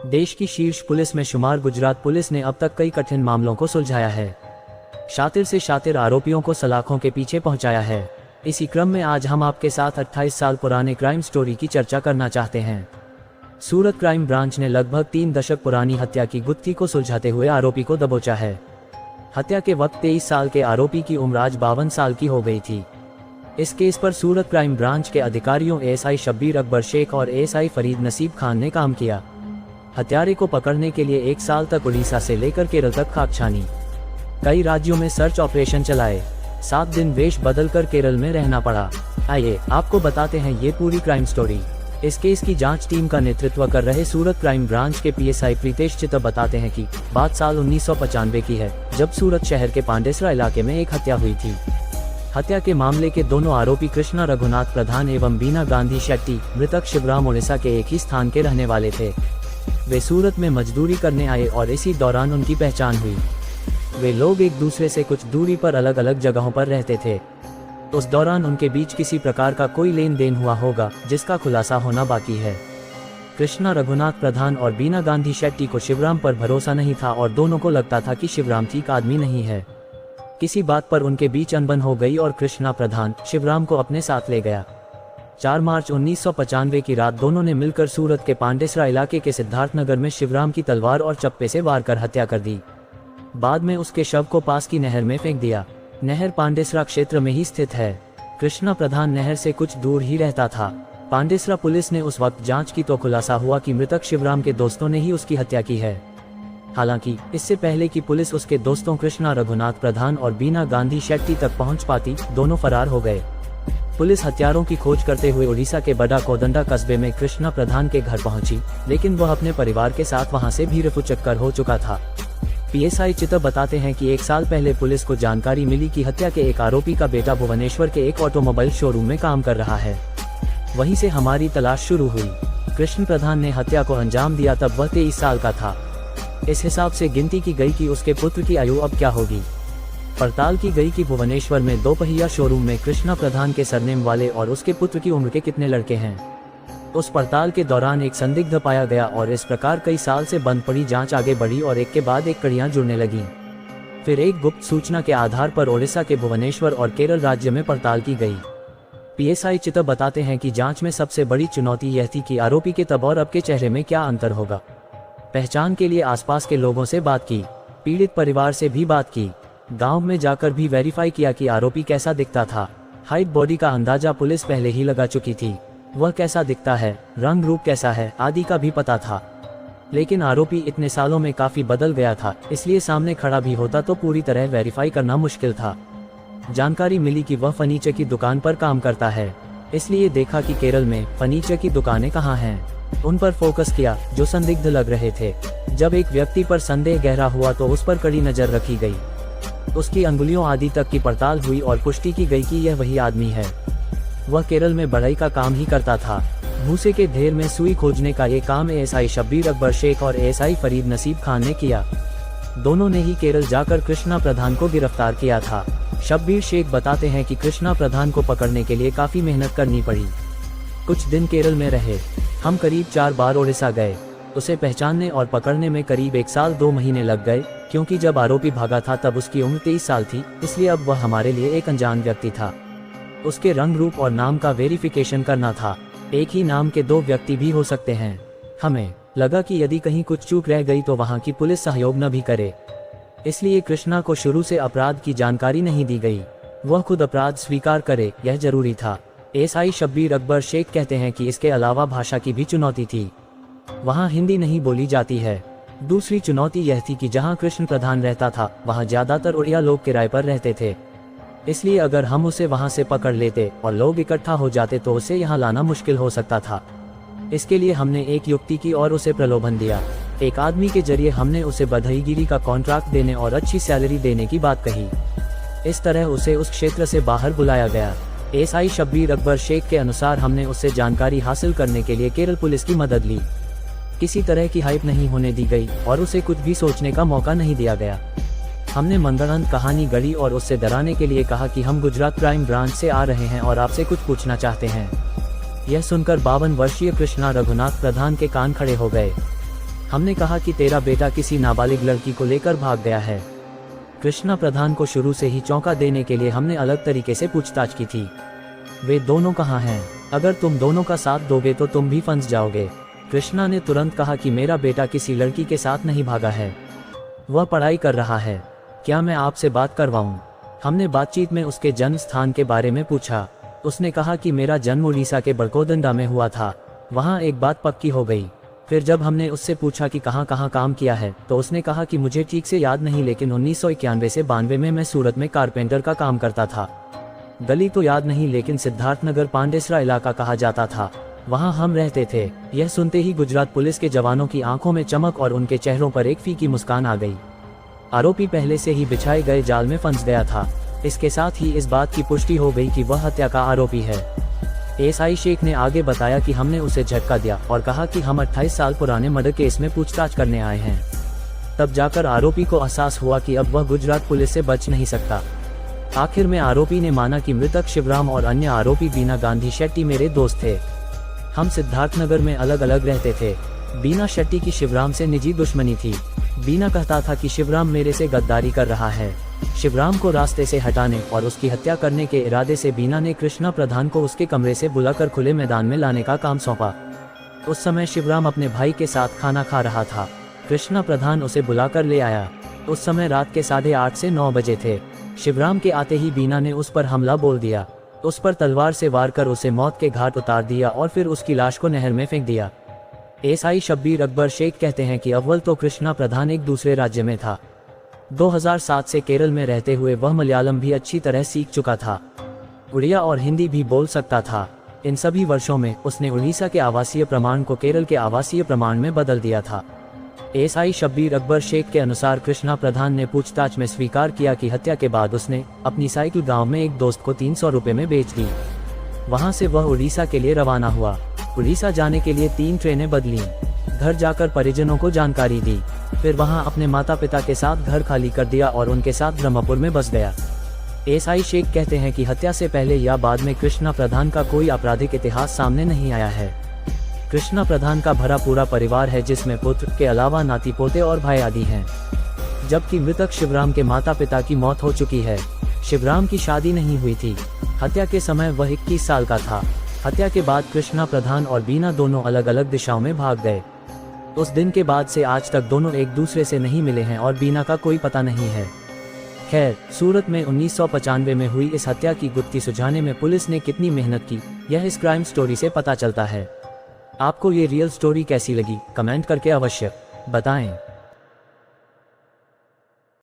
देश की शीर्ष पुलिस में शुमार गुजरात पुलिस ने अब तक कई कठिन मामलों को सुलझाया है। शातिर से शातिर आरोपियों को सलाखों के पीछे पहुंचाया है। इसी क्रम में आज हम आपके साथ 28 साल पुराने क्राइम स्टोरी की चर्चा करना चाहते हैं। सूरत क्राइम ब्रांच ने लगभग 3 दशक पुरानी हत्या की गुत्थी को सुलझाते हुए आरोपी को दबोचा है। हत्या के वक्त 23 साल के आरोपी की उम्र आज 52 साल की हो गई थी। इस केस पर सूरत क्राइम ब्रांच के अधिकारियों एएसआई शब्बीर अकबर शेख और एएसआई फरीद नसीब खान ने काम किया। हत्यारे को पकड़ने के लिए 1 साल तक उड़ीसा से लेकर केरल तक खाक छानी, कई राज्यों में सर्च ऑपरेशन चलाए, 7 दिन वेश बदलकर केरल में रहना पड़ा। आइए आपको बताते हैं ये पूरी क्राइम स्टोरी। इस केस की जांच टीम का नेतृत्व कर रहे सूरत क्राइम ब्रांच के पीएसआई प्रीतेश चित्तर बताते हैं कि बात साल 1995 की है, जब सूरत शहर के पांडेसरा इलाके में एक हत्या हुई थी। हत्या के मामले के दोनों आरोपी कृष्णा रघुनाथ प्रधान एवं बीना गांधी शेट्टी, मृतक शिवराम उड़ीसा के एक ही स्थान के रहने वाले थे। वे सूरत में मजदूरी करने आए और इसी दौरान उनकी पहचान हुई। वे लोग एक दूसरे से कुछ दूरी पर अलग अलग जगहों पर रहते थे। उस दौरान उनके बीच किसी प्रकार का कोई लेन देन हुआ होगा, जिसका खुलासा होना बाकी है। कृष्णा रघुनाथ प्रधान और बीना गांधी शेट्टी को शिवराम पर भरोसा नहीं था और दोनों को लगता था कि शिवराम ठीक आदमी नहीं है। किसी बात पर उनके बीच अनबन हो गई और कृष्णा प्रधान शिवराम को अपने साथ ले गया। 4 मार्च 1995 की रात दोनों ने मिलकर सूरत के पांडेसरा इलाके के सिद्धार्थनगर में शिवराम की तलवार और चप्पे से वार कर हत्या कर दी। बाद में उसके शव को पास की नहर में फेंक दिया। नहर पांडेसरा क्षेत्र में ही स्थित है। कृष्णा प्रधान नहर से कुछ दूर ही रहता था। पांडेसरा पुलिस ने उस वक्त जांच की तो खुलासा हुआ कि मृतक शिवराम के दोस्तों ने ही उसकी हत्या की है। हालांकि इससे पहले कि पुलिस उसके दोस्तों कृष्णा रघुनाथ प्रधान और बीना गांधी शेट्टी तक पहुंच पाती, दोनों फरार हो गए। पुलिस हत्यारों की खोज करते हुए उड़ीसा के बड़ा कोदंडा कस्बे में कृष्णा प्रधान के घर पहुंची, लेकिन वह अपने परिवार के साथ वहां से भी रफूचक्कर हो चुका था। पीएसआई चित्तर बताते हैं कि 1 साल पहले पुलिस को जानकारी मिली कि हत्या के एक आरोपी का बेटा भुवनेश्वर के एक ऑटोमोबाइल शोरूम में काम कर रहा है। वहीं से हमारी तलाश शुरू हुई। कृष्ण प्रधान ने हत्या को अंजाम दिया तब वह 23 साल का था। इस हिसाब से गिनती की गई कि उसके पुत्र की आयु अब क्या होगी। पड़ताल की गई कि भुवनेश्वर में 2 पहिया शोरूम में कृष्णा प्रधान के सरनेम वाले और उसके पुत्र की उम्र के कितने लड़के हैं। उस पड़ताल के दौरान एक संदिग्ध पाया गया और इस प्रकार कई साल से बंद पड़ी जांच आगे बढ़ी और एक के बाद एक कड़ियां जुड़ने लगीं। फिर एक गुप्त सूचना के आधार पर ओडिशा के भुवनेश्वर और केरल राज्य में पड़ताल की गई। पीएसआई चित्तर बताते हैं कि जांच में सबसे बड़ी चुनौती यह थी कि आरोपी के तब और अब के चेहरे में क्या अंतर होगा। पहचान के लिए आसपास के लोगों से बात की, पीड़ित परिवार से भी बात की, गांव में जाकर भी वेरीफाई किया कि आरोपी कैसा दिखता था। हाइट, बॉडी का अंदाजा पुलिस पहले ही लगा चुकी थी। वह कैसा दिखता है, रंग रूप कैसा है आदि का भी पता था। लेकिन आरोपी इतने सालों में काफी बदल गया था, इसलिए सामने खड़ा भी होता तो पूरी तरह वेरीफाई करना मुश्किल था। जानकारी मिली कि वह फर्नीचर की दुकान पर काम करता है, इसलिए देखा कि केरल में फर्नीचर की दुकानें कहाँ हैं। उन पर फोकस किया जो संदिग्ध लग रहे थे। जब एक व्यक्ति पर संदेह गहरा हुआ तो उस पर कड़ी नजर रखी गई। उसकी अंगुलियों आदि तक की पड़ताल हुई और पुष्टि की गई कि यह वही आदमी है। वह केरल में बढ़ई का काम ही करता था। भूसे के ढेर में सुई खोजने का ये काम एएसआई शब्बीर अकबर शेख और एएसआई फरीद नसीब खान ने किया। दोनों ने ही केरल जाकर कृष्णा प्रधान को गिरफ्तार किया था। शब्बीर शेख बताते हैं कि कृष्णा प्रधान को पकड़ने के लिए काफी मेहनत करनी पड़ी। कुछ दिन केरल में रहे। हम करीब 4 बार ओडिशा गए। उसे पहचानने और पकड़ने में करीब 1 साल 2 महीने लग गए, क्योंकि जब आरोपी भागा था तब उसकी उम्र 23 साल थी, इसलिए अब वह हमारे लिए एक अनजान व्यक्ति था। उसके रंग रूप और नाम का वेरिफिकेशन करना था। एक ही नाम के 2 व्यक्ति भी हो सकते हैं। हमें लगा कि यदि कहीं कुछ चूक रह गई तो वहाँ की पुलिस सहयोग न भी करे, इसलिए कृष्णा को शुरू से अपराध की जानकारी नहीं दी गई। वह खुद अपराध स्वीकार करे, यह जरूरी था। एएसआई शब्बीर अकबर शेख कहते हैं कि इसके अलावा भाषा की भी चुनौती थी। वहाँ हिंदी नहीं बोली जाती है। दूसरी चुनौती यह थी कि जहाँ कृष्ण प्रधान रहता था वहाँ ज्यादातर उड़िया लोग किराए पर रहते थे, इसलिए अगर हम उसे वहाँ से पकड़ लेते और लोग इकट्ठा हो जाते तो उसे यहाँ लाना मुश्किल हो सकता था। इसके लिए हमने एक युक्ति की और उसे प्रलोभन दिया। एक आदमी के जरिए हमने उसे बधाईगिरी का कॉन्ट्रैक्ट देने और अच्छी सैलरी देने की बात कही। इस तरह उसे उस क्षेत्र से बाहर बुलाया गया। एएसआई शब्बीर अकबर शेख के अनुसार हमने उससे जानकारी हासिल करने के लिए केरल पुलिस की मदद ली। किसी तरह की हाइप नहीं होने दी गई और उसे कुछ भी सोचने का मौका नहीं दिया गया। हमने मंदरंत कहानी गढ़ी और उससे डराने के लिए कहा कि हम गुजरात क्राइम ब्रांच से आ रहे हैं और आपसे कुछ पूछना चाहते हैं। यह सुनकर 52 वर्षीय कृष्णा रघुनाथ प्रधान के कान खड़े हो गए। हमने कहा कि तेरा बेटा किसी नाबालिग लड़की को लेकर भाग गया है। कृष्णा प्रधान को शुरू से ही चौंका देने के लिए हमने अलग तरीके से पूछताछ की थी। वे दोनों कहाँ हैं? अगर तुम दोनों का साथ दोगे तो तुम भी फंस जाओगे। कृष्णा ने तुरंत कहा कि मेरा बेटा किसी लड़की के साथ नहीं भागा है, वह पढ़ाई कर रहा है। क्या मैं आपसे बात करवाऊं? हमने बातचीत में उसके जन्म स्थान के बारे में पूछा। उसने कहा कि मेरा जन्म उड़ीसा के बड़कोदंडा में हुआ था। वहाँ एक बात पक्की हो गई। फिर जब हमने उससे पूछा कि कहाँ कहाँ काम किया है, तो उसने कहा कि मुझे ठीक से याद नहीं, लेकिन 1991 से 92 में मैं सूरत में कारपेंटर का काम करता था। गली तो याद नहीं, लेकिन सिद्धार्थनगर पांडेसरा इलाका कहा जाता था, वहाँ हम रहते थे। यह सुनते ही गुजरात पुलिस के जवानों की आंखों में चमक और उनके चेहरों पर एक फीकी मुस्कान आ गई। आरोपी पहले से ही बिछाए गए जाल में फंस गया था। इसके साथ ही इस बात की पुष्टि हो गई कि वह हत्या का आरोपी है। एसआई शेख ने आगे बताया कि हमने उसे झटका दिया और कहा कि हम 28 साल पुराने मर्डर केस में पूछताछ करने आए हैं। तब जाकर आरोपी को एहसास हुआ कि अब वह गुजरात पुलिस से बच नहीं सकता। आखिर में आरोपी ने माना कि मृतक शिवराम और अन्य आरोपी बीना गांधी शेट्टी मेरे दोस्त थे। हम सिद्धार्थनगर में अलग अलग रहते थे। बीना शेट्टी की शिवराम से निजी दुश्मनी थी। बीना कहता था कि शिवराम मेरे से गद्दारी कर रहा है। शिवराम को रास्ते से हटाने और उसकी हत्या करने के इरादे से बीना ने कृष्णा प्रधान को उसके कमरे से बुलाकर खुले मैदान में लाने का काम सौंपा। उस समय शिवराम अपने भाई के साथ खाना खा रहा था। कृष्णा प्रधान उसे बुलाकर ले आया। उस समय रात के 8:30 से 9 बजे थे। शिवराम के आते ही बीना ने उस पर हमला बोल दिया। उस पर तलवार से वार कर उसे मौत के घाट उतार दिया और फिर उसकी लाश को नहर में फेंक दिया। एसआई शब्बीर अकबर शेख कहते हैं कि अव्वल तो कृष्णा प्रधान एक दूसरे राज्य में था। 2007 से केरल में रहते हुए वह मलयालम भी अच्छी तरह सीख चुका था। उड़िया और हिंदी भी बोल सकता था। इन सभी वर्षों में उसने उड़ीसा के आवासीय प्रमाण को केरल के आवासीय प्रमाण में बदल दिया था। एसआई शब्बीर अकबर शेख के अनुसार कृष्णा प्रधान ने पूछताछ में स्वीकार किया कि हत्या के बाद उसने अपनी साइकिल गांव में एक दोस्त को 300 रुपये में बेच दी। वहां से वह उड़ीसा के लिए रवाना हुआ। उड़ीसा जाने के लिए 3 ट्रेनें बदली। घर जाकर परिजनों को जानकारी दी। फिर वहां अपने माता पिता के साथ घर खाली कर दिया और उनके साथ ब्रह्मपुर में बस गया। एसआई शेख कहते हैं कि हत्या से पहले या बाद में कृष्णा प्रधान का कोई आपराधिक इतिहास सामने नहीं आया है। कृष्णा प्रधान का भरा पूरा परिवार है, जिसमें पुत्र के अलावा नाती पोते और भाई आदि हैं। जबकि मृतक शिवराम के माता पिता की मौत हो चुकी है। शिवराम की शादी नहीं हुई थी। हत्या के समय वह 21 साल का था। हत्या के बाद कृष्णा प्रधान और बीना दोनों अलग अलग दिशाओं में भाग गए। उस दिन के बाद से आज तक दोनों एक दूसरे से नहीं मिले हैं और बीना का कोई पता नहीं है। खैर, सूरत में 1995 में हुई इस हत्या की गुत्थी सुलझाने में पुलिस ने कितनी मेहनत की, यह इस क्राइम स्टोरी से पता चलता है। आपको ये रियल स्टोरी कैसी लगी, कमेंट करके अवश्य बताएं।